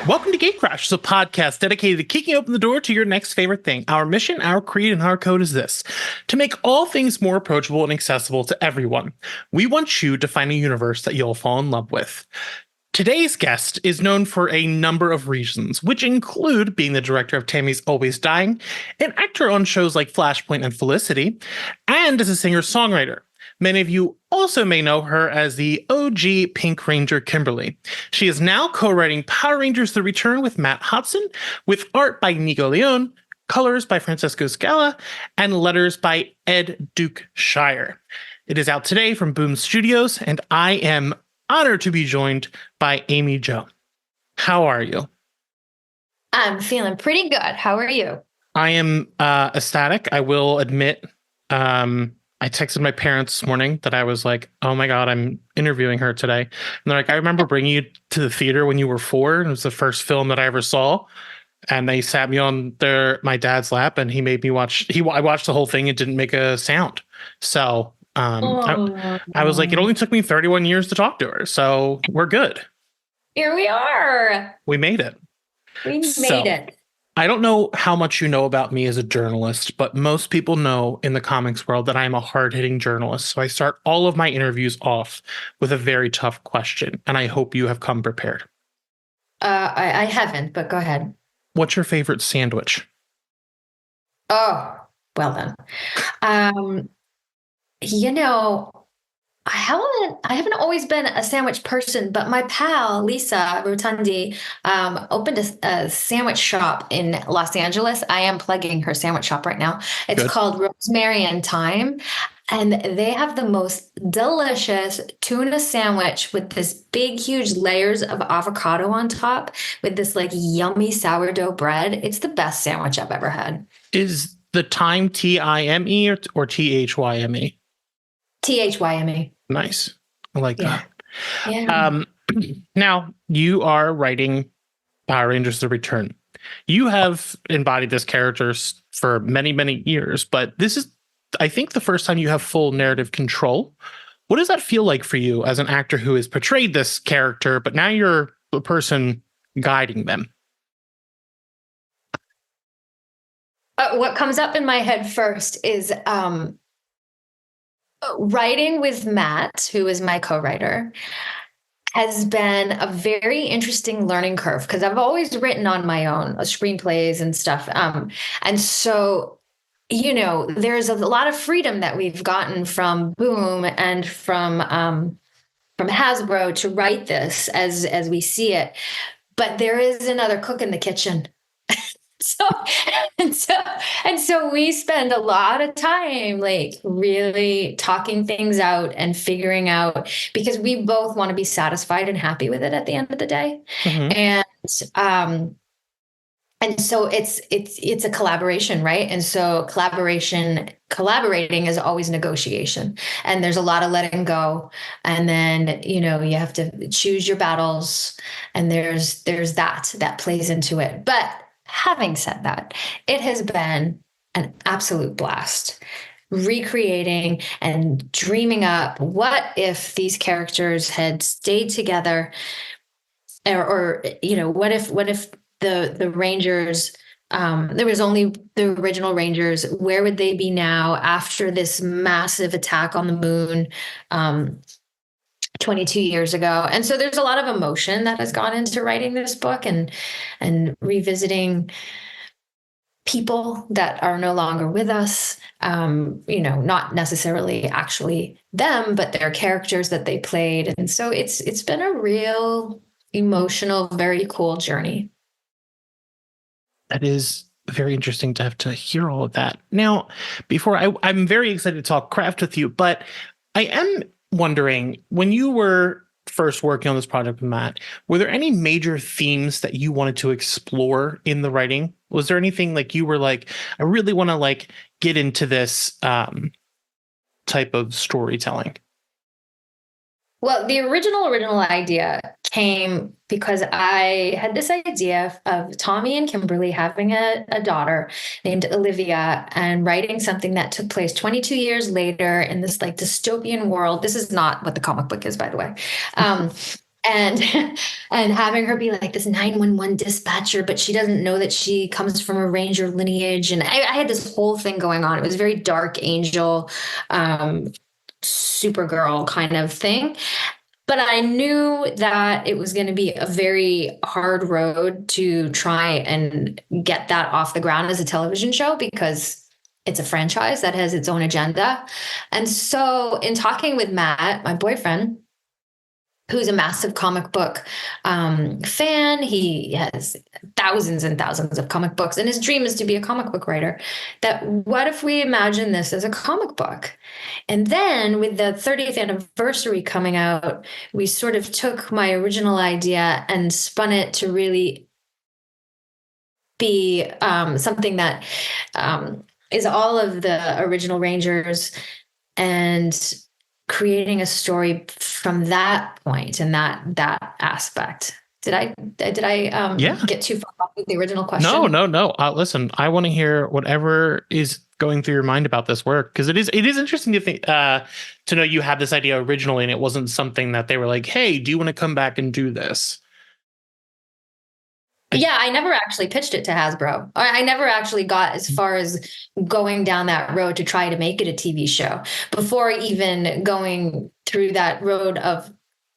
Welcome to Gate Crash, a podcast dedicated to kicking open the door to your next favorite thing. Our mission, our creed, and our code is this: to make all things more approachable and accessible to everyone. We want you to find a universe that you'll fall in love with. Today's guest is known for a number of reasons, which include being the director of Tammy's Always Dying, an actor on shows like Flashpoint and Felicity, and as a singer-songwriter. Many of you also may know her as the OG Pink Ranger Kimberly. She is now co-writing Power Rangers The Return with Matt Hotson, with art by Nico Leone, colors by Francesco Scala, and letters by Ed Duke Shire. It is out today from Boom Studios, and I am honored to be joined by Amy Jo. How are you? I'm feeling pretty good. How are you? I am ecstatic. I will admit, I texted my parents this morning that I was like, oh my God, I'm interviewing her today. And they're like, I remember bringing you to the theater when you were 4. It was the first film that I ever saw. And they sat me on my dad's lap and he made me watch. I watched the whole thing and didn't make a sound. So I was like, it only took me 31 years to talk to her. So we're good. Here we are. We made it. We made it. I don't know how much you know about me as a journalist, but most people know in the comics world that I'm a hard-hitting journalist. So I start all of my interviews off with a very tough question, and I hope you have come prepared. I haven't, but go ahead. What's your favorite sandwich? Oh, well then. I haven't always been a sandwich person, but my pal Lisa Rotundi opened a sandwich shop in Los Angeles. I am plugging her sandwich shop right now. It's called Rosemary and Thyme, and they have the most delicious tuna sandwich with this big, huge layers of avocado on top with this like yummy sourdough bread. It's the best sandwich I've ever had. Is the Thyme Time or Thyme? Thyme. Nice. I like that. Yeah. Now, you are writing Power Rangers The Return. You have embodied this character for many, many years, but this is, I think, the first time you have full narrative control. What does that feel like for you as an actor who has portrayed this character, but now you're the person guiding them? What comes up in my head first is writing with Matt, who is my co-writer, has been a very interesting learning curve because I've always written on my own screenplays and stuff. And so, there's a lot of freedom that we've gotten from Boom and from Hasbro to write this as we see it. But there is another cook in the kitchen. So we spend a lot of time like really talking things out and figuring out, because we both want to be satisfied and happy with it at the end of the day. Mm-hmm. And so it's a collaboration, right? And so collaborating is always negotiation, and there's a lot of letting go. And then, you have to choose your battles, and there's that plays into it. But having said that, it has been an absolute blast recreating and dreaming up what if these characters had stayed together, or what if the Rangers, there was only the original Rangers, where would they be now after this massive attack on the moon 22 years ago? And so there's a lot of emotion that has gone into writing this book and revisiting people that are no longer with us, not necessarily actually them, but their characters that they played. And so it's been a real emotional, very cool journey. That is very interesting to have to hear all of that. Now, I'm very excited to talk craft with you, but I am wondering, when you were first working on this project with Matt, were there any major themes that you wanted to explore in the writing? Was there anything like you were like, I really want to like get into this type of storytelling? Well, the original idea came because I had this idea of Tommy and Kimberly having a daughter named Olivia and writing something that took place 22 years later in this like dystopian world. This is not what the comic book is, by the way. and and having her be like this 911 dispatcher, but she doesn't know that she comes from a ranger lineage. And I had this whole thing going on. It was very dark angel, um, Supergirl kind of thing. But I knew that it was going to be a very hard road to try and get that off the ground as a television show, because it's a franchise that has its own agenda. And so, in talking with Matt, my boyfriend, who's a massive comic book fan. He has thousands and thousands of comic books, and his dream is to be a comic book writer. That what if we imagine this as a comic book? And then with the 30th anniversary coming out, we sort of took my original idea and spun it to really be something that is all of the original Rangers, and creating a story from that point and that aspect. Did I Yeah. get too far off with the original question? No. Listen, I want to hear whatever is going through your mind about this work, because it is interesting to think to know you had this idea originally and it wasn't something that they were like, hey, do you want to come back and do this? Yeah, I never actually pitched it to Hasbro. I never actually got as far as going down that road to try to make it a TV show before even going through that road of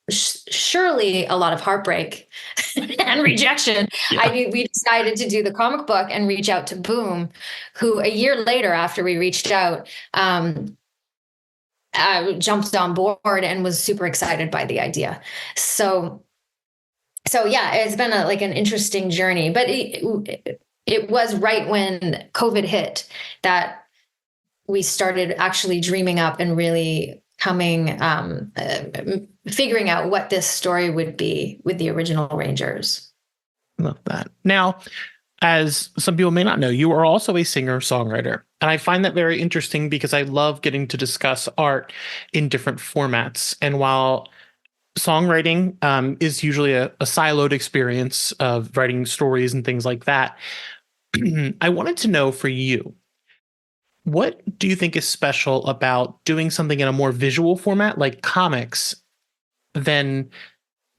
surely a lot of heartbreak and rejection. Yeah. We decided to do the comic book and reach out to Boom, who a year later, after we reached out, jumped on board and was super excited by the idea. So yeah, it's been like an interesting journey, but it was right when COVID hit that we started actually dreaming up and really figuring out what this story would be with the original Rangers. Love that. Now, as some people may not know, you are also a singer-songwriter. And I find that very interesting because I love getting to discuss art in different formats. And while songwriting is usually a siloed experience of writing stories and things like that, I wanted to know for you, what do you think is special about doing something in a more visual format like comics than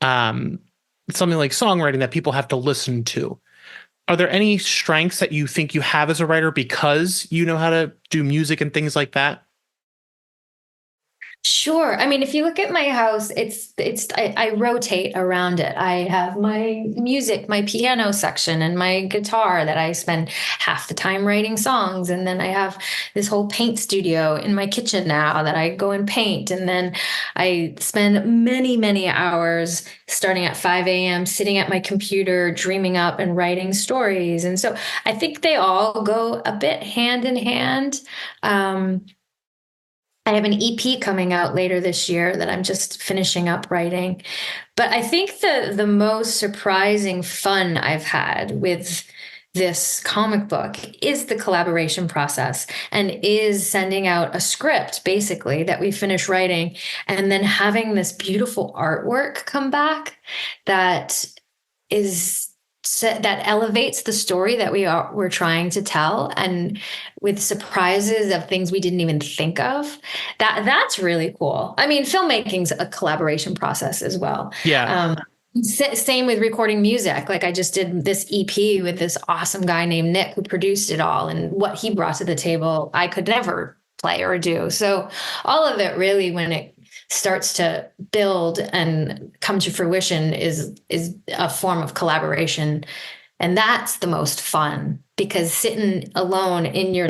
something like songwriting that people have to listen to? Are there any strengths that you think you have as a writer because you know how to do music and things like that? Sure. I mean, if you look at my house, I rotate around it. I have my music, my piano section, and my guitar that I spend half the time writing songs. And then I have this whole paint studio in my kitchen now that I go and paint. And then I spend many, many hours starting at 5 a.m., sitting at my computer, dreaming up and writing stories. And so I think they all go a bit hand in hand. I have an EP coming out later this year that I'm just finishing up writing. But I think the most surprising fun I've had with this comic book is the collaboration process, and is sending out a script basically that we finish writing, and then having this beautiful artwork come back that is that elevates the story that we're trying to tell, and with surprises of things we didn't even think of. That's really cool. I mean, filmmaking's a collaboration process as well. Yeah. Same with recording music. Like, I just did this EP with this awesome guy named Nick who produced it all, and what he brought to the table I could never play or do. So all of it really, when it starts to build and come to fruition, is a form of collaboration. And that's the most fun, because sitting alone in your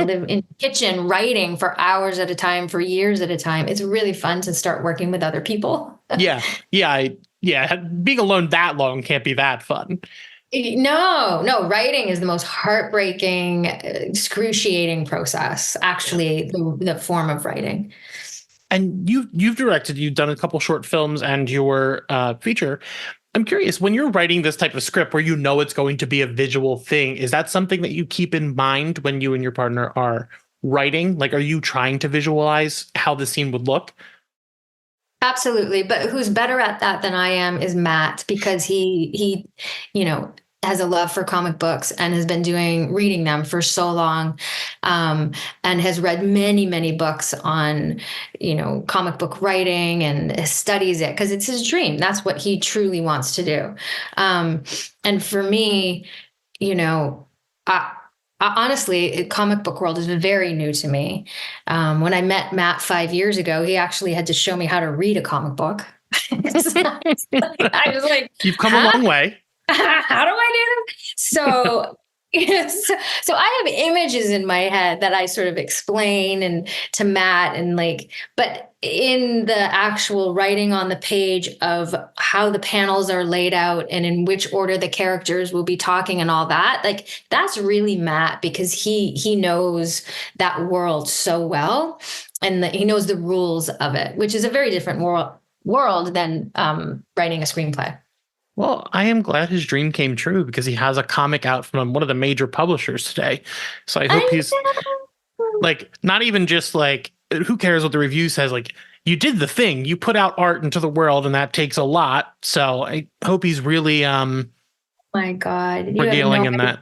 kitchen writing for hours at a time, for years at a time, it's really fun to start working with other people. Yeah. Being alone that long can't be that fun. No, writing is the most heartbreaking, excruciating process, actually, the form of writing. And you've directed, you've done a couple short films and your feature. I'm curious, when you're writing this type of script where you know it's going to be a visual thing, is that something that you keep in mind when you and your partner are writing? Like, are you trying to visualize how the scene would look? Absolutely. But who's better at that than I am is Matt, because he, has a love for comic books and has been reading them for so long, and has read many, many books on, comic book writing, and studies it because it's his dream. That's what he truly wants to do. And for me, I honestly, comic book world is very new to me. When I met Matt 5 years ago, he actually had to show me how to read a comic book. I was like, you've come a long way. How do I do this? So, so I have images in my head that I sort of explain and to Matt, and but in the actual writing on the page of how the panels are laid out and in which order the characters will be talking and all that, that's really Matt, because he knows that world so well, and he knows the rules of it, which is a very different world than writing a screenplay. Well, I am glad his dream came true, because he has a comic out from one of the major publishers today. So I hope he's not even just who cares what the review says? You did the thing, you put out art into the world, and that takes a lot. So I hope he's really, my God, regaling in that.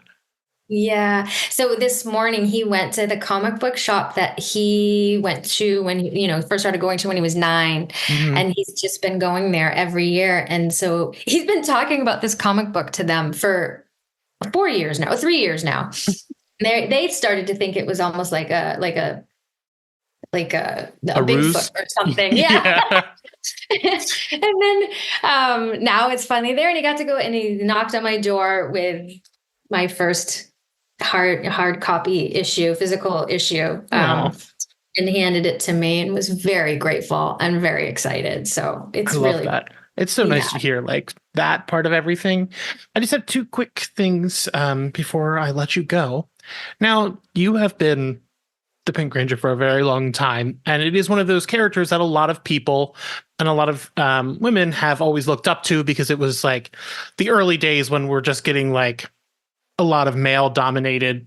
Yeah. So this morning he went to the comic book shop that he went to when he, first started going to when he was 9. Mm-hmm. And he's just been going there every year. And so he's been talking about this comic book to them for 4 years now, 3 years now. They started to think it was almost like a Bigfoot or something. Yeah. And then now it's finally there, and he got to go, and he knocked on my door with my first hard copy issue, physical issue. And he handed it to me and was very grateful and very excited. So it's really that. It's so nice to hear that part of everything. I just have 2 quick things before I let you go. Now, you have been the Pink Ranger for a very long time, and it is one of those characters that a lot of people and a lot of women have always looked up to, because it was the early days when we're just getting a lot of male-dominated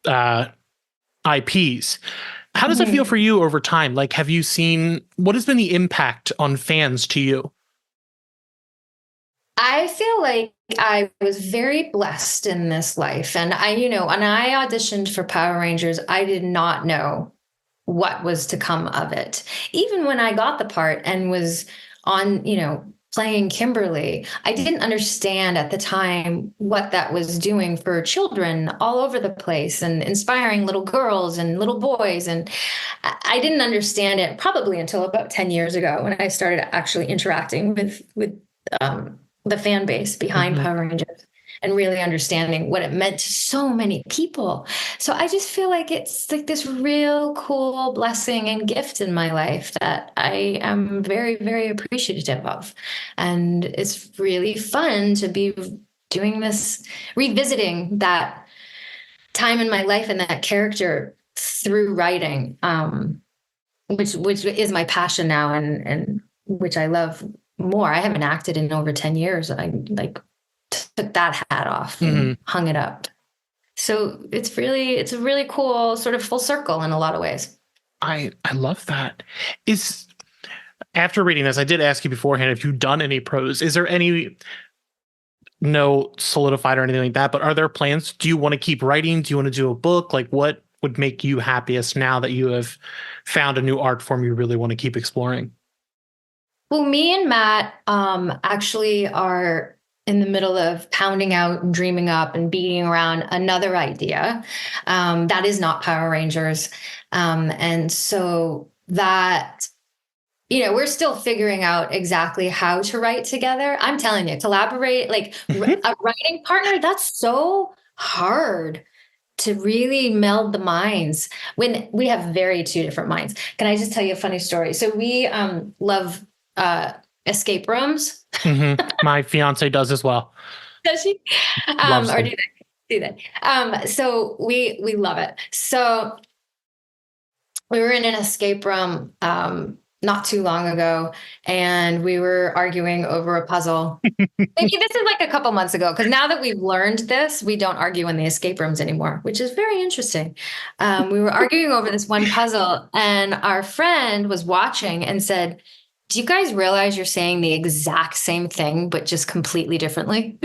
IPs. How does it feel for you over time? Have you seen, what has been the impact on fans to you? I feel like I was very blessed in this life. And when I auditioned for Power Rangers, I did not know what was to come of it. Even when I got the part and was on, playing Kimberly, I didn't understand at the time what that was doing for children all over the place, and inspiring little girls and little boys. And I didn't understand it probably until about 10 years ago, when I started actually interacting with the fan base behind Power Rangers, and really understanding what it meant to so many people. So I just feel like it's this real cool blessing and gift in my life that I am very, very appreciative of. And it's really fun to be doing this, revisiting that time in my life and that character through writing, which is my passion now, and which I love more. I haven't acted in over 10 years. I took that hat off and hung it up. So it's a really cool sort of full circle in a lot of ways. I love that. After reading this, I did ask you beforehand if you've done any prose. Is there any, no solidified or anything like that, but are there plans? Do you want to keep writing? Do you want to do a book? What would make you happiest now that you have found a new art form you really want to keep exploring? Well, me and Matt actually are in the middle of pounding out and dreaming up and beating around another idea that is not Power Rangers. And so that, we're still figuring out exactly how to write together. I'm telling you, collaborate, a writing partner, that's so hard to really meld the minds when we have very 2 different minds. Can I just tell you a funny story? So we love escape rooms. My fiance does as well. Does she? Or do they? So we love it. So we were in an escape room not too long ago, and we were arguing over a puzzle. Maybe this is a couple months ago, because now that we've learned this, we don't argue in the escape rooms anymore, which is very interesting. We were arguing over this one puzzle, and our friend was watching and said, "Do you guys realize you're saying the exact same thing, but just completely differently?"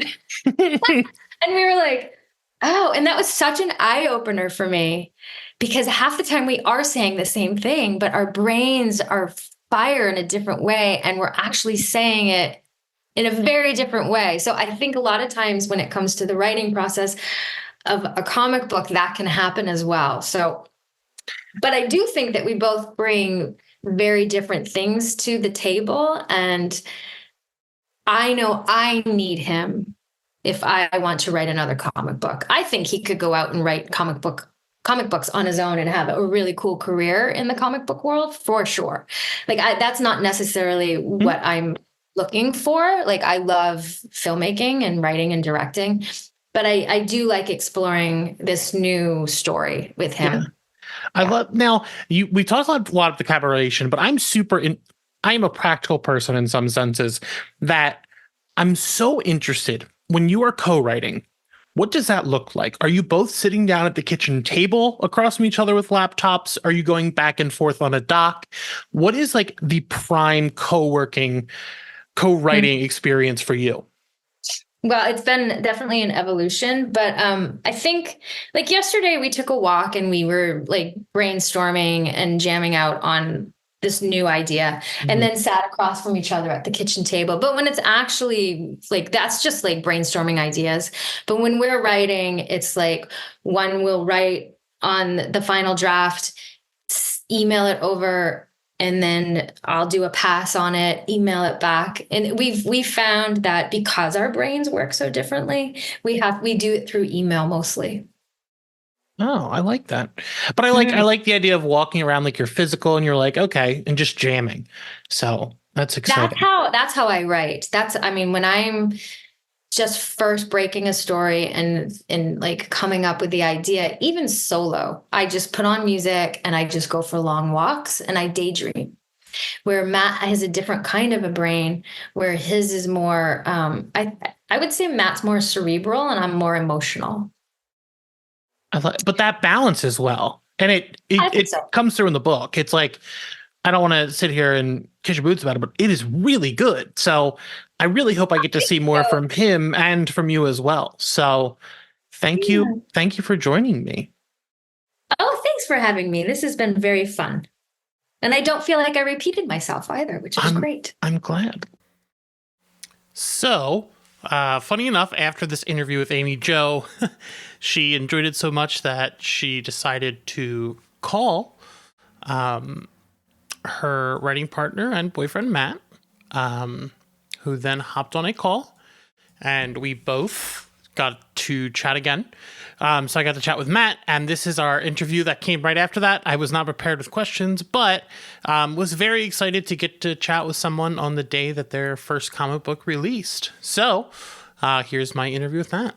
And we were like, oh, and that was such an eye opener for me because half the time we are saying the same thing, but our brains are fire in a different way. And we're actually saying it in a very different way. So I think a lot of times when it comes to the writing process of a comic book, that can happen as well. So, but I do think that we both bring very different things to the table. And I know I need him if I want to write another comic book. I think he could go out and write comic books on his own and have a really cool career in the comic book world for sure. Like that's not necessarily what I'm looking for. Like I love filmmaking and writing and directing, but I do like exploring this new story with him. Yeah. I love now we talked a lot of the collaboration, but I'm a practical person in some senses that I'm so interested when you are co-writing. What does that look like? Are you both sitting down at the kitchen table across from each other with laptops? Are you going back and forth on a dock? What is like the prime co-writing experience for you? Well, it's been definitely an evolution, but I think like yesterday we took a walk and we were like brainstorming and jamming out on this new idea and then sat across from each other at the kitchen table. But when it's actually like, that's just like brainstorming ideas. But when we're writing, it's like one will write on the final draft, email it over, and then I'll do a pass on it, email it back. And we found that because our brains work so differently, we do it through email mostly. Oh, I like that. But I like the idea of walking around like you're physical and you're like, okay, and just jamming. So that's exciting. That's how I write. When I'm just first breaking a story and like coming up with the idea, even solo, I just put on music and I just go for long walks and I daydream. Where Matt has a different kind of a brain, where his is more, I would say Matt's more cerebral and I'm more emotional. But that balance as well. And it comes through in the book. It's like, I don't want to sit here and kiss your boots about it, but it is really good. So I really hope I get to see more from him and from you as well. So thank you. Thank you for joining me. Oh, thanks for having me. This has been very fun. And I don't feel like I repeated myself either, which is great. I'm glad. So, funny enough, after this interview with Amy Jo, she enjoyed it so much that she decided to call her writing partner and boyfriend, Matt, who then hopped on a call, and we both got to chat again. So I got to chat with Matt, and this is our interview that came right after that. I was not prepared with questions, but was very excited to get to chat with someone on the day that their first comic book released. So here's my interview with Matt.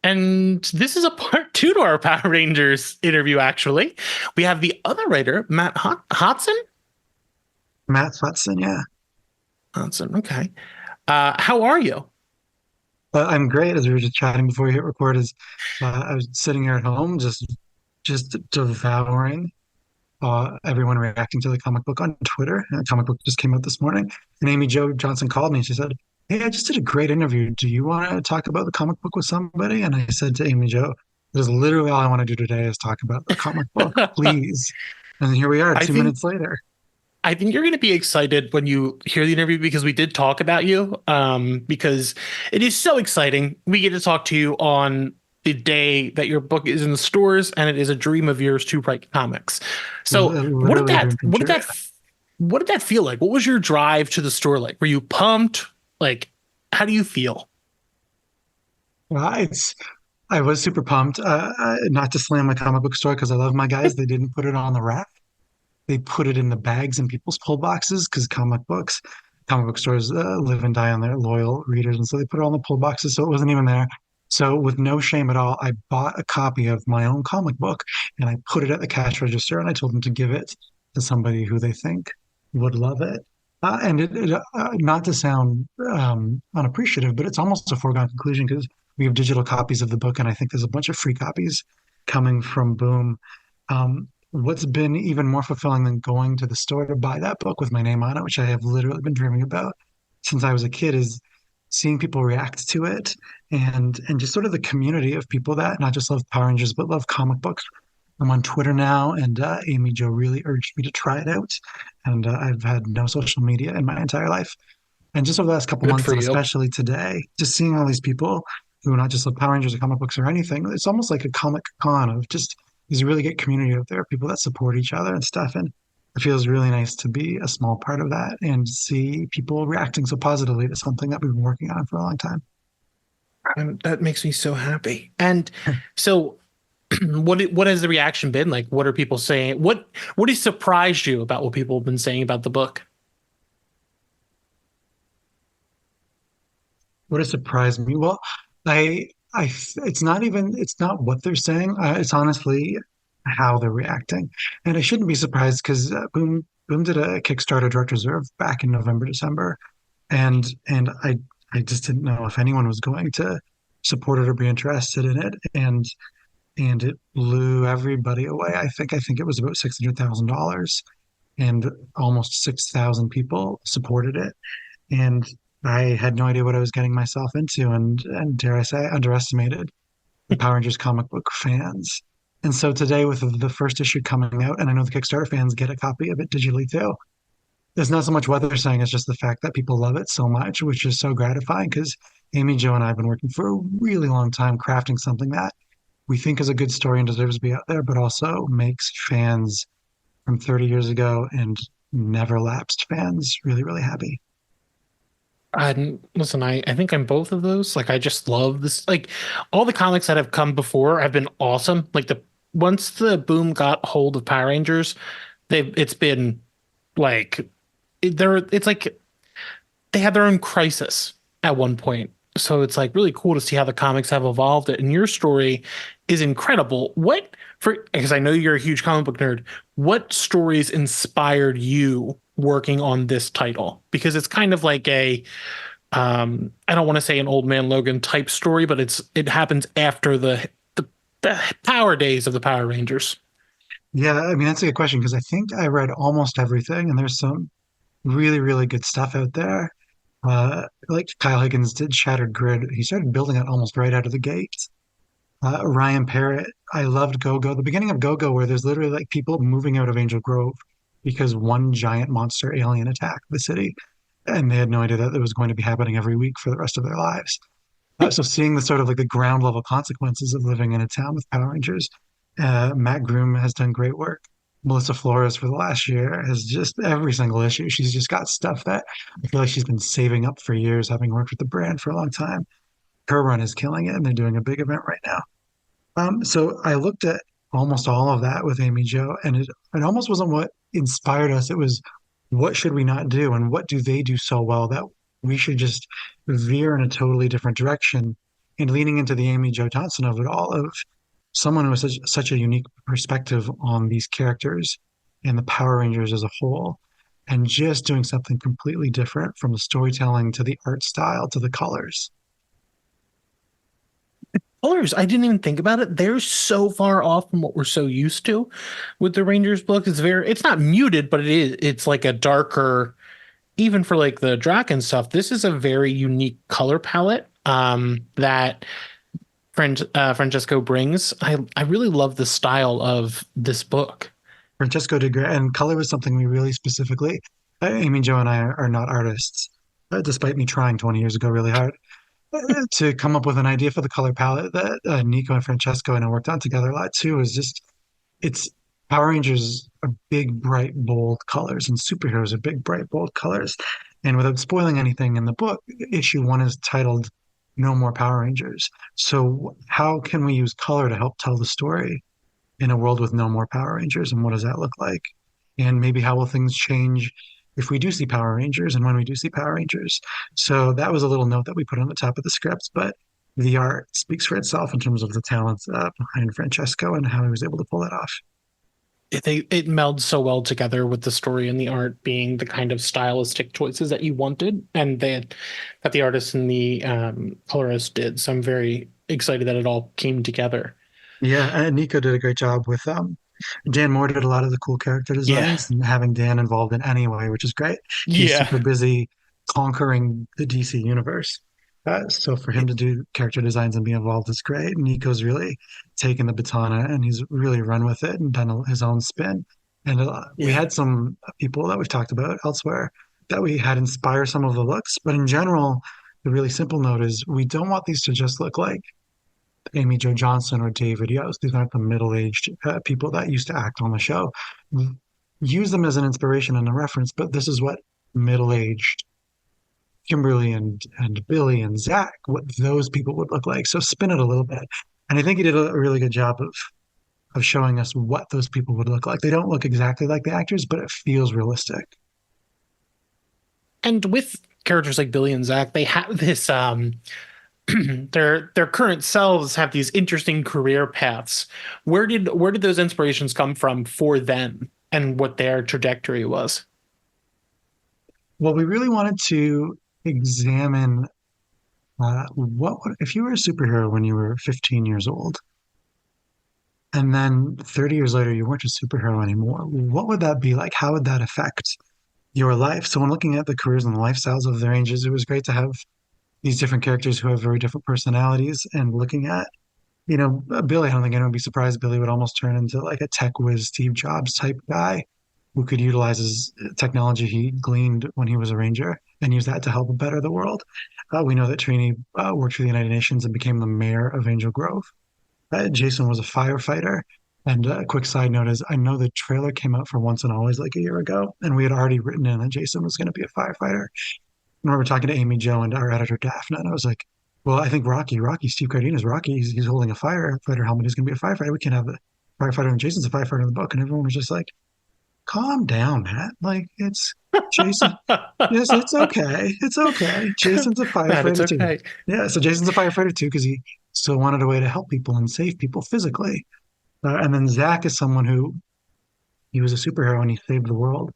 And this is a part 2 to our Power Rangers interview, actually. We have the other writer, Matt Hotson? Matt Hotson, yeah. Hotson, okay. How are you? I'm great. As we were just chatting before we hit record, I was sitting here at home, just devouring everyone reacting to the comic book on Twitter. The comic book just came out this morning, and Amy Jo Johnson called me and she said, "Hey, I just did a great interview. Do you want to talk about the comic book with somebody?" And I said to Amy Jo, "That is literally all I want to do today is talk about the comic book, please." And here we are, 2 minutes later. I think you're going to be excited when you hear the interview because we did talk about you, because it is so exciting. We get to talk to you on the day that your book is in the stores, and it is a dream of yours to write comics. So what did that feel like? What was your drive to the store like? Were you pumped? Like, how do you feel? Well, I was super pumped. Not to slam my comic book store because I love my guys. They didn't put it on the rack. They put it in the bags in people's pull boxes because comic book stores live and die on their loyal readers, and so they put it on the pull boxes, so it wasn't even there. So with no shame at all, I bought a copy of my own comic book and I put it at the cash register, and I told them to give it to somebody who they think would love it. Not to sound unappreciative, but it's almost a foregone conclusion because we have digital copies of the book, and I think there's a bunch of free copies coming from Boom. what's been even more fulfilling than going to the store to buy that book with my name on it, which I have literally been dreaming about since I was a kid, is seeing people react to it and just sort of the community of people that not just love Power Rangers but love comic books. I'm on Twitter now, and Amy Jo really urged me to try it out, and I've had no social media in my entire life. And just over the last couple Good months, for and you. especially today, just seeing all these people who not just love Power Rangers or comic books or anything, it's almost like a comic con of just these really good community out there, people that support each other and stuff. And it feels really nice to be a small part of that and see people reacting so positively to something that we've been working on for a long time. And that makes me so happy. And so what has the reaction been like? What are people saying? What has surprised you about what people have been saying about the book? What has surprised me? Well, it's not what they're saying. It's honestly how they're reacting. And I shouldn't be surprised because Boom did a Kickstarter Direct Reserve back in November, December, and I just didn't know if anyone was going to support it or be interested in it, and it blew everybody away. I think it was about $600,000, and almost 6,000 people supported it, and I had no idea what I was getting myself into, and dare I say, I underestimated the Power Rangers comic book fans. And so today, with the first issue coming out, and I know the Kickstarter fans get a copy of it digitally too. It's not so much what they're saying; it's just the fact that people love it so much, which is so gratifying. Because Amy Jo and I have been working for a really long time crafting something that we think is a good story and deserves to be out there, but also makes fans from 30 years ago and never lapsed fans really, really happy. And listen, I think I'm both of those. Like, I just love this. Like, all the comics that have come before have been awesome. Like, the once the Boom got hold of Power Rangers, it's been like it's like they had their own crisis at one point. So it's like really cool to see how the comics have evolved. And your story is incredible. What for? Because I know you're a huge comic book nerd. What stories inspired you working on this title? Because it's kind of like a I don't want to say an Old Man Logan type story, but it happens after the power days of the Power Rangers. Yeah, I mean, that's a good question because I think I read almost everything, and there's some really, really good stuff out there. Like Kyle Higgins did Shattered Grid. He started building it almost right out of the gate. Ryan Parrott, I loved Go-Go. The beginning of Go-Go, where there's literally like people moving out of Angel Grove because one giant monster alien attacked the city, and they had no idea that it was going to be happening every week for the rest of their lives. So seeing the sort of like the ground level consequences of living in a town with Power Rangers, Matt Groom has done great work. Melissa Flores for the last year has just every single issue. She's just got stuff that I feel like she's been saving up for years, having worked with the brand for a long time. Her run is killing it, and they're doing a big event right now. So I looked at almost all of that with Amy Jo, and it almost wasn't what inspired us. It was what should we not do, and what do they do so well that we should just veer in a totally different direction. And leaning into the Amy Jo Johnson of it all, of someone who has such a unique perspective on these characters and the Power Rangers as a whole, and just doing something completely different from the storytelling to the art style to the colors. Colors, I didn't even think about it. They're so far off from what we're so used to with the Rangers book. It's not muted, but it's like a darker, even for like the Draken stuff. This is a very unique color palette that Francesco brings. I really love the style of this book. Francesco de Gray, and color was something we really specifically. Amy Jo and I are not artists, despite me trying 20 years ago really hard to come up with an idea for the color palette that Nico and Francesco and I worked on together a lot too. Is just it's Power Rangers are big, bright, bold colors, and superheroes are big, bright, bold colors. And without spoiling anything in the book, issue one is titled "No More Power Rangers." So how can we use color to help tell the story in a world with no more Power Rangers, and what does that look like? And maybe how will things change if we do see Power Rangers and when we do see Power Rangers? So that was a little note that we put on the top of the script, but the art speaks for itself in terms of the talent behind Francesco and how he was able to pull that off. It melds so well together with the story and the art being the kind of stylistic choices that you wanted, and that the artist and the colorist did. So I'm very excited that it all came together. Yeah, and Nico did a great job with Dan Moore did a lot of the cool character Yeah. designs, and having Dan involved in any way, which is great. He's Yeah. super busy conquering the DC universe. So for him to do character designs and be involved is great. Nico's really taken the baton and he's really run with it and done his own spin. And we Yeah. had some people that we've talked about elsewhere that we had inspire some of the looks. But in general, the really simple note is we don't want these to just look like Amy Jo Johnson or David Yost. These aren't the middle-aged people that used to act on the show. Use them as an inspiration and a reference, but this is what middle-aged Kimberly and Billy and Zach, what those people would look like. So spin it a little bit. And I think he did a really good job of showing us what those people would look like. They don't look exactly like the actors, but it feels realistic. And with characters like Billy and Zach, they have this their current selves have these interesting career paths. Where did those inspirations come from for them and what their trajectory was? Well, we really wanted to examine if you were a superhero when you were 15 years old, and then 30 years later you weren't a superhero anymore. What would that be like? How would that affect your life? So when looking at the careers and the lifestyles of the Rangers, it was great to have these different characters who have very different personalities and looking at, Billy, I don't think anyone would be surprised. Billy would almost turn into like a tech whiz Steve Jobs type guy who could utilize his technology he gleaned when he was a ranger and use that to help better the world. We know that Trini worked for the United Nations and became the mayor of Angel Grove. Jason was a firefighter. And a quick side note is I know the trailer came out for Once and Always like a year ago, and we had already written in that Jason was going to be a firefighter. I remember talking to Amy Jo and our editor Daphne, and I was like, well, I think Rocky, Steve Cardenas, Rocky, he's holding a firefighter helmet. He's going to be a firefighter. We can't have a firefighter, and Jason's a firefighter in the book. And everyone was just like, calm down, Matt. Like, it's Jason. Yes, it's okay. It's okay. Jason's a Matt, it's firefighter too. okay. Yeah, so Jason's a firefighter too because he still wanted a way to help people and save people physically. And then Zach is someone who he was a superhero and he saved the world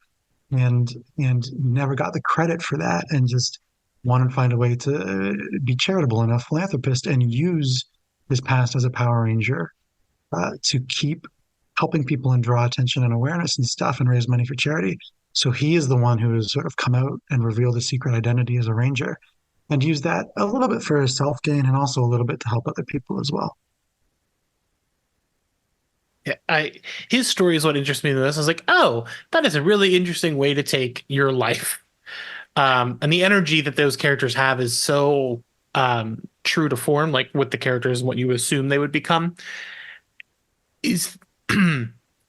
and never got the credit for that and just wanted to find a way to be charitable and a philanthropist and use his past as a Power Ranger to keep helping people and draw attention and awareness and stuff and raise money for charity. So he is the one who has sort of come out and revealed his secret identity as a ranger and used that a little bit for his self gain and also a little bit to help other people as well. Yeah, his story is what interests me the most. I was like, oh, that is a really interesting way to take your life. And the energy that those characters have is so true to form, like with the characters and what you assume they would become. Is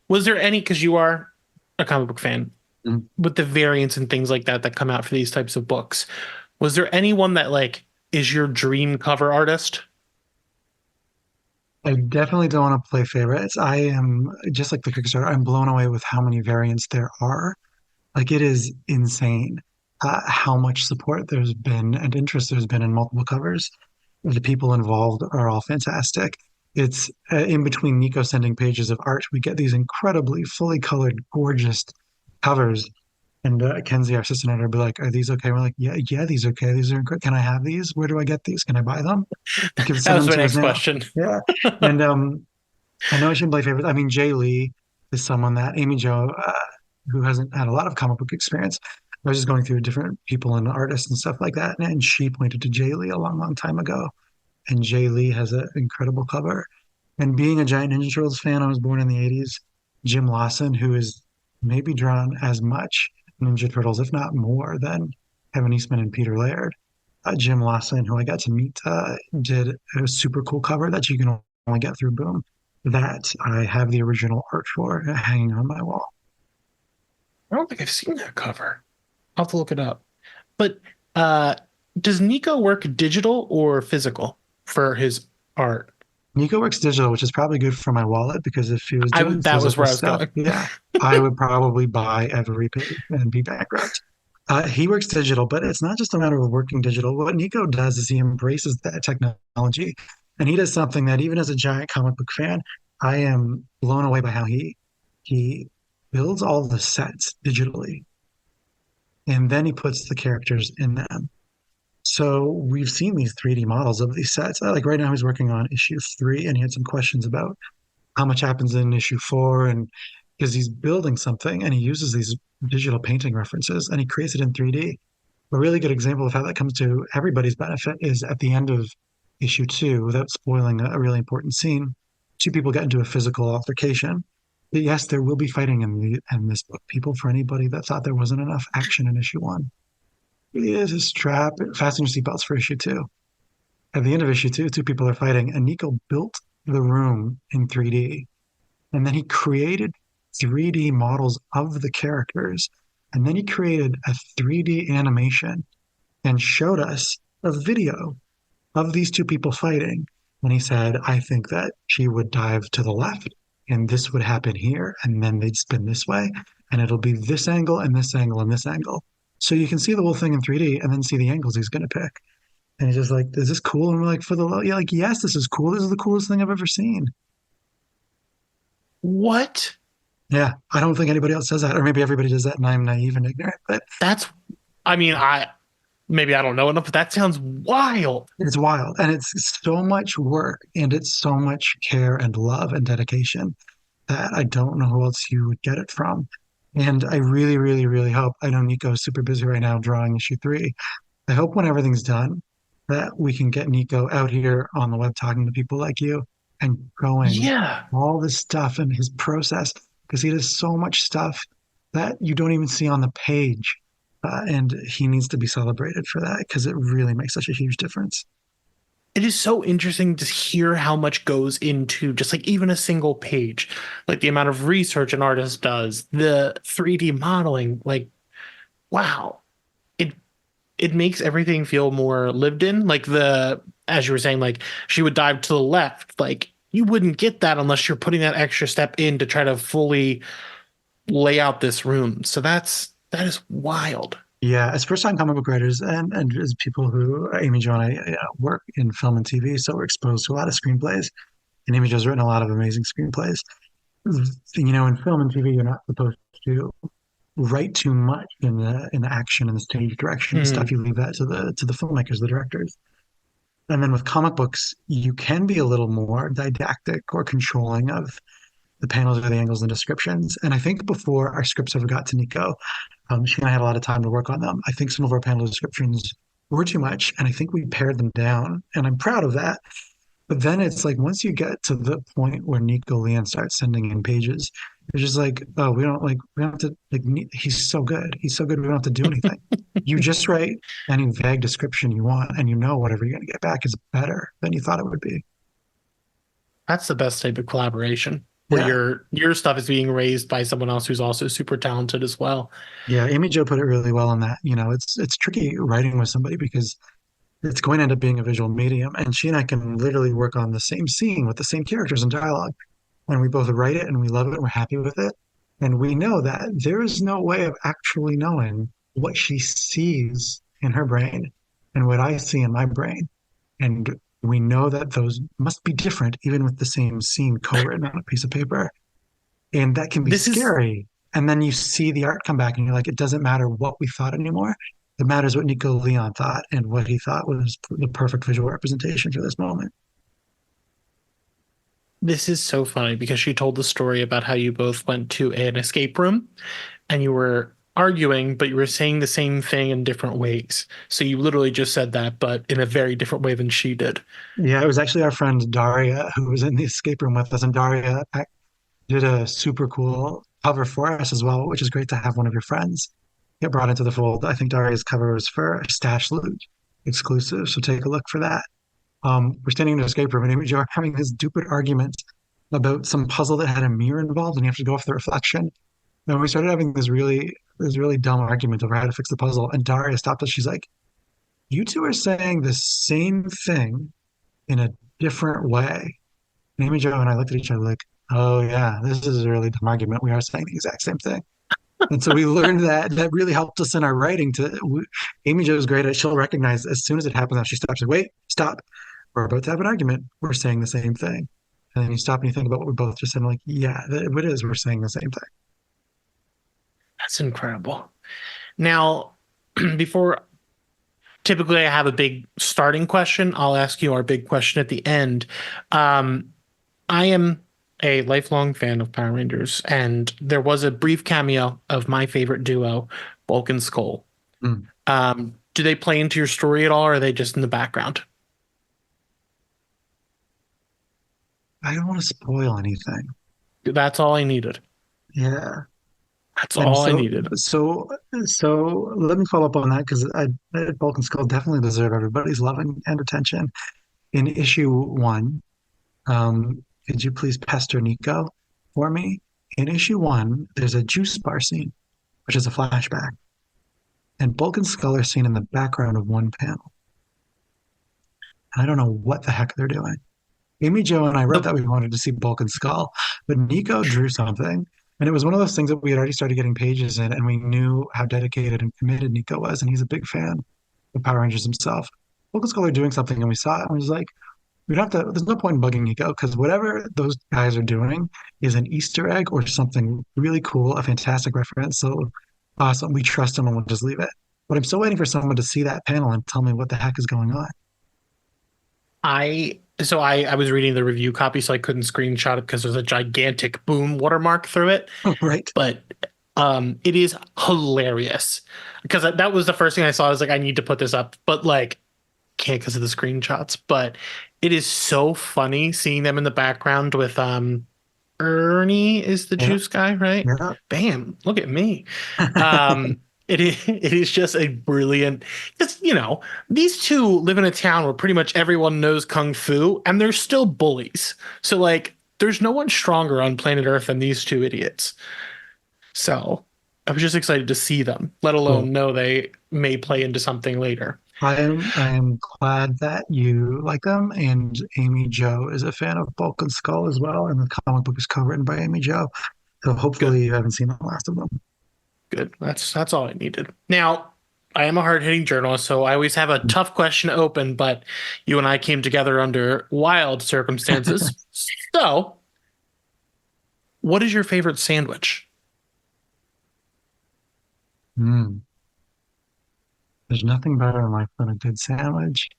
was there any, because you are a comic book fan, with the variants and things like that that come out for these types of books, was there anyone that like is your dream cover artist? I definitely don't want to play favorites. I am just like the Kickstarter. I'm blown away with how many variants there are. Like it is insane how much support there's been and interest there's been in multiple covers. The people involved are all fantastic. It's in between Nico sending pages of art, we get these incredibly fully colored, gorgeous covers. And Kenzie, our assistant editor, will be like, "Are these okay?" We're like, "Yeah, these are okay. These are incredible. Can I have these? Where do I get these? Can I buy them? Give That send was them my to us next now." question. Yeah, and I know I shouldn't play favorites. I mean, Jay Lee is someone that Amy Jo, who hasn't had a lot of comic book experience. I was just going through different people and artists and stuff like that, and she pointed to Jay Lee a long, long time ago. And Jay Lee has an incredible cover. And being a giant Ninja Turtles fan, I was born in the 80s. Jim Lawson, who is maybe drawn as much Ninja Turtles, if not more, than Kevin Eastman and Peter Laird. Jim Lawson, who I got to meet, did a super cool cover that you can only get through Boom. That I have the original art for hanging on my wall. I don't think I've seen that cover. I'll have to look it up. But does Nico work digital or physical for his art? Nico works digital, which is probably good for my wallet because if he was doing That was physical where I was stuff, going. yeah, I would probably buy every page and be bankrupt. He works digital, but it's not just a matter of working digital. What Nico does is he embraces that technology, and he does something that even as a giant comic book fan, I am blown away by how he builds all the sets digitally, and then he puts the characters in them. So we've seen these 3D models of these sets. Like right now, he's working on issue 3, and he had some questions about how much happens in issue 4, and because he's building something and he uses these digital painting references and he creates it in 3D. A really good example of how that comes to everybody's benefit is at the end of issue 2, without spoiling a really important scene. Two people get into a physical altercation. But yes, there will be fighting in this book. People, for anybody that thought there wasn't enough action in issue 1, it is a strap. Fasten your seatbelts for issue 2. At the end of issue 2, two people are fighting, and Nico built the room in 3D, and then he created 3D models of the characters, and then he created a 3D animation and showed us a video of these two people fighting. And he said, I think that she would dive to the left, and this would happen here, and then they'd spin this way, and it'll be this angle and this angle and this angle. So you can see the whole thing in 3D and then see the angles he's going to pick. And he's just like, is this cool? And we're like, yeah, like, yes, this is cool. This is the coolest thing I've ever seen. What? Yeah, I don't think anybody else says that, or maybe everybody does that, and I'm naive and ignorant. But maybe I don't know enough, but that sounds wild. it's wild, and it's so much work, and it's so much care and love and dedication that I don't know who else you would get it from. And I really, really, really hope. I know Nico is super busy right now drawing issue 3. I hope when everything's done that we can get Nico out here on the web talking to people like you and going all this stuff and his process, because he does so much stuff that you don't even see on the page. And he needs to be celebrated for that because it really makes such a huge difference. It is so interesting to hear how much goes into just like even a single page, like the amount of research an artist does, the 3D modeling, like, wow. It makes everything feel more lived in. Like as you were saying, like she would dive to the left. Like you wouldn't get that unless you're putting that extra step in to try to fully lay out this room. So that is wild. Yeah, as first-time comic book writers and as people who, Amy Jo and I work in film and TV, so we're exposed to a lot of screenplays. And Amy Jo's written a lot of amazing screenplays. In film and TV, you're not supposed to write too much in the action and the stage direction and stuff. You leave that to the filmmakers, the directors. And then with comic books, you can be a little more didactic or controlling of the panels or the angles and descriptions. And I think before our scripts ever got to Nico, she and I had a lot of time to work on them. I think some of our panel descriptions were too much, and I think we pared them down, and I'm proud of that. But then it's like once you get to the point where Nico Leon starts sending in pages, it's just like, oh, we don't have to he's so good. He's so good we don't have to do anything. You just write any vague description you want, and you know whatever you're gonna get back is better than you thought it would be. That's the best type of collaboration, where your stuff is being raised by someone else who's also super talented as well. Yeah, Amy Jo put it really well on that. It's tricky writing with somebody because it's going to end up being a visual medium, and she and I can literally work on the same scene with the same characters and dialogue, and we both write it and we love it and we're happy with it, and we know that there is no way of actually knowing what she sees in her brain and what I see in my brain, and we know that those must be different even with the same scene co-written on a piece of paper, and that can be scary. And then you see the art come back and you're like, it doesn't matter what we thought anymore. It matters what Nico Leon thought and what he thought was the perfect visual representation for this moment. This is so funny because she told the story about how you both went to an escape room and you were arguing, but you were saying the same thing in different ways. So you literally just said that, but in a very different way than she did. Yeah, it was actually our friend Daria who was in the escape room with us, and Daria did a super cool cover for us as well, which is great to have one of your friends get brought into the fold. I think Daria's cover was for a Stash Loot exclusive, so take a look for that. We're standing in an escape room, and Amy Jo are having this stupid argument about some puzzle that had a mirror involved, and you have to go off the reflection. And we started having this really dumb argument over how to fix the puzzle. And Daria stopped us. She's like, "You two are saying the same thing in a different way." And Amy Jo and I looked at each other like, "Oh yeah, this is a really dumb argument. We are saying the exact same thing." And so we learned that really helped us in our writing. Amy Jo is great at, she'll recognize as soon as it happens, she stops and wait, stop. We're about to have an argument. We're saying the same thing. And then you stop and you think about what we both just said, and like, yeah, it is. We're saying the same thing. That's incredible. Now, typically I have a big starting question. I'll ask you our big question at the end. I am a lifelong fan of Power Rangers, and there was a brief cameo of my favorite duo, Bulk and Skull. Mm. Do they play into your story at all, or are they just in the background? I don't want to spoil anything. That's all I needed. Yeah. That's And all I needed. so let me follow up on that because Bulk and Skull definitely deserve everybody's love and attention. In issue one, could you please pester Nico for me? In issue one, there's a juice bar scene, which is a flashback, and Bulk and Skull are seen in the background of one panel. And I don't know what the heck they're doing. Amy Jo and I wrote The that we wanted to see Bulk and Skull, but Nico drew something. And it was one of those things that we had already started getting pages in, and we knew how dedicated and committed Nico was. And he's a big fan of Power Rangers himself. Bulk and Skull are doing something, and we saw it, and we was like, we don't have to, there's no point in bugging Nico because whatever those guys are doing is an Easter egg or something really cool, a fantastic reference. So awesome. We trust him and we'll just leave it. But I'm still waiting for someone to see that panel and tell me what the heck is going on. I was reading the review copy, so I couldn't screenshot it because there's a gigantic boom watermark through it. Right. But it is hilarious because that was the first thing I saw. I was like, I need to put this up, but like can't because of the screenshots. But it is so funny seeing them in the background with Ernie is the Yeah. juice guy, right? Yeah. Bam! Look at me. It is just a brilliant. Because these two live in a town where pretty much everyone knows kung fu, and they're still bullies. So like, there's no one stronger on planet Earth than these two idiots. So I was just excited to see them, let Cool. alone know they may play into something later. I am glad that you like them, and Amy Jo is a fan of Bulk and Skull as well, and the comic book is co-written by Amy Jo. So Good, hopefully you haven't seen the last of them. good. That's all I needed. Now, I am a hard-hitting journalist, so I always have a tough question open, but you and I came together under wild circumstances. So, what is your favorite sandwich? Mm. There's nothing better in life than a good sandwich.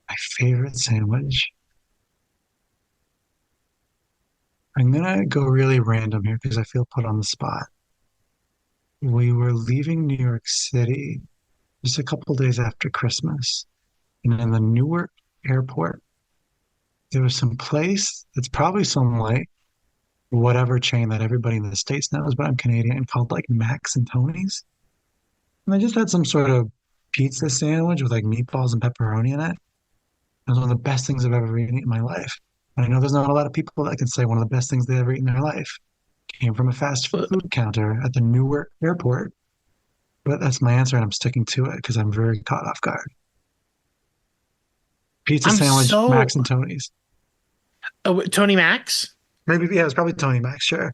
My favorite sandwich. I'm gonna go really random here because I feel put on the spot. We were leaving New York City just a couple days after Christmas, and in the Newark airport, there was some place that's probably some like whatever chain that everybody in the States knows, but I'm Canadian, called like Max and Tony's. And I just had some sort of pizza sandwich with like meatballs and pepperoni in it. It was one of the best things I've ever eaten in my life. And I know there's not a lot of people that can say one of the best things they ever eaten in their life came from a fast Uh, food counter at the Newark airport. But that's my answer, and I'm sticking to it because I'm very caught off guard. Pizza I'm sandwich, so Max and Tony's. Tony Max. Maybe, yeah, it's probably Tony Max, sure.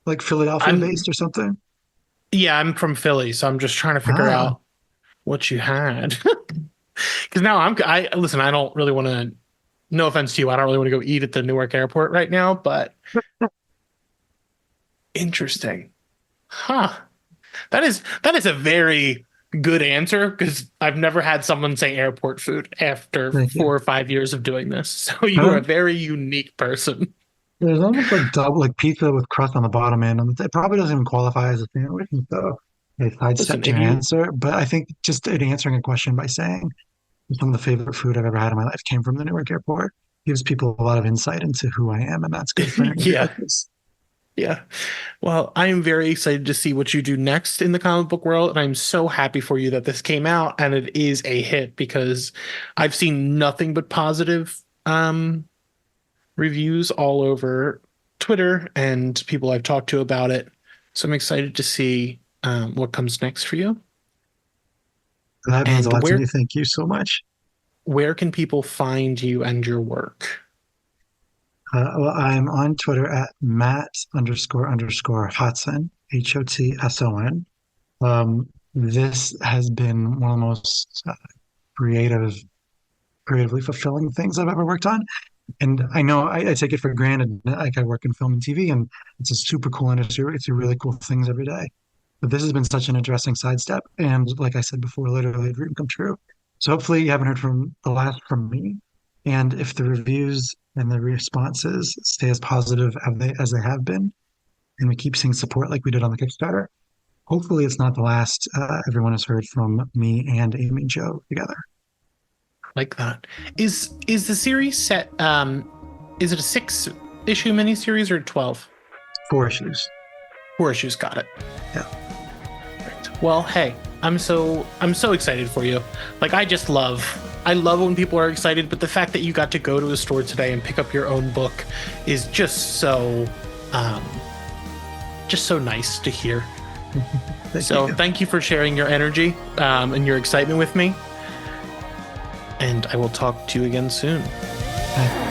Like Philadelphia I'm based or something. Yeah, I'm from Philly, so I'm just trying to figure Ah, out what you had. Because now I listen. I don't really want to. No offense to you, I don't really want to go eat at the Newark airport right now. But interesting, huh? That is a very good answer because I've never had someone say airport food after thank you. 4 or 5 years of doing this. So you are Huh? a very unique person. There's almost like double, like pizza with crust on the bottom end. And it probably doesn't even qualify as a sandwich. And so I Listen, sidestepped if your you answer. But I think just in answering a question by saying some of the favorite food I've ever had in my life came from the Newark airport gives people a lot of insight into who I am. And that's good for an interview yeah, like this. yeah. Well, I am very excited to see what you do next in the comic book world, and I'm so happy for you that this came out and it is a hit because I've seen nothing but positive reviews all over Twitter and people I've talked to about it. So I'm excited to see what comes next for you. That means a And lot to where me. Thank you so much. where can people find you and your work? Well, I'm on Twitter at Matt underscore Hotson, Hotson. This has been one of the most creatively fulfilling things I've ever worked on. And I know I take it for granted, like I work in film and TV, and it's a super cool industry. It's a really cool things every day. But this has been such an interesting sidestep, and like I said before, literally a dream come true. So hopefully you haven't heard from the last from me And if the reviews and the responses stay as positive as they have been, and we keep seeing support like we did on the Kickstarter, hopefully it's not the last everyone has heard from me and Amy Jo together. Like that. Is the series set? Is it a 6-issue miniseries or 12? 4 issues. 4 issues. Got it. Yeah. Right. Well, hey, I'm so excited for you. Like, I love when people are excited, but the fact that you got to go to a store today and pick up your own book is just so nice to hear. Thank you for sharing your energy and your excitement with me. And I will talk to you again soon. Bye.